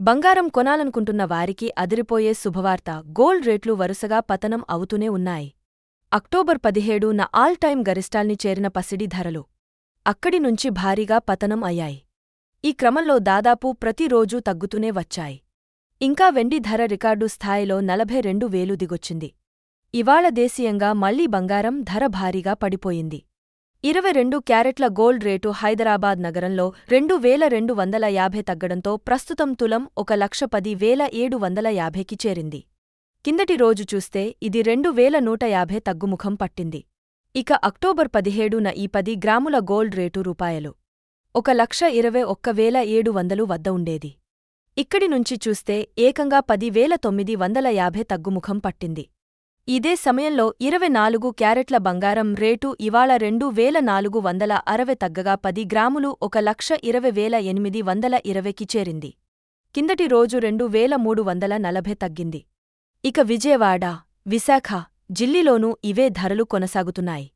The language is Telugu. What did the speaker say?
బంగారం కొనాలనుకుంటున్న వారికి అదిరిపోయే శుభవార్త. గోల్డ్ రేట్లు వరుసగా పతనం అవుతూనే ఉన్నాయి. అక్టోబర్ 17న ఆల్ టైమ్ గరిష్టాల్ని చేరిన పసిడి ధరలు అక్కడి నుంచి భారీగా పతనం అయ్యాయి. ఈ క్రమంలో దాదాపు ప్రతిరోజూ తగ్గుతూనే వచ్చాయి. ఇంకా వెండి ధర రికార్డు స్థాయిలో 42,000 దిగొచ్చింది. ఇవాళ దేశీయంగా మళ్లీ బంగారం ధర భారీగా పడిపోయింది. 22 క్యారెట్ల గోల్డ్ రేటు హైదరాబాద్ నగరంలో 2,250 తగ్గడంతో ప్రస్తుతం తులం 1,10,750కి చేరింది. కిందటి రోజు చూస్తే ఇది 2,150 తగ్గుముఖం పట్టింది. ఇక అక్టోబర్ 17న ఈ 10 గ్రాముల గోల్డ్ రేటు రూపాయలు 1,21,700 వద్ద ఉండేది. ఇక్కడి నుంచి చూస్తే ఏకంగా 10,950 తగ్గుముఖం పట్టింది. ఇదే సమయంలో 24 క్యారెట్ల బంగారం రేటు ఇవాళ 2,460 తగ్గగా 10 గ్రాములు 1,20,820కి చేరింది. కిందటి రోజు 2,340 తగ్గింది. ఇక విజయవాడ, విశాఖ, జిల్లీలోనూ ఇవే ధరలు కొనసాగుతున్నాయి.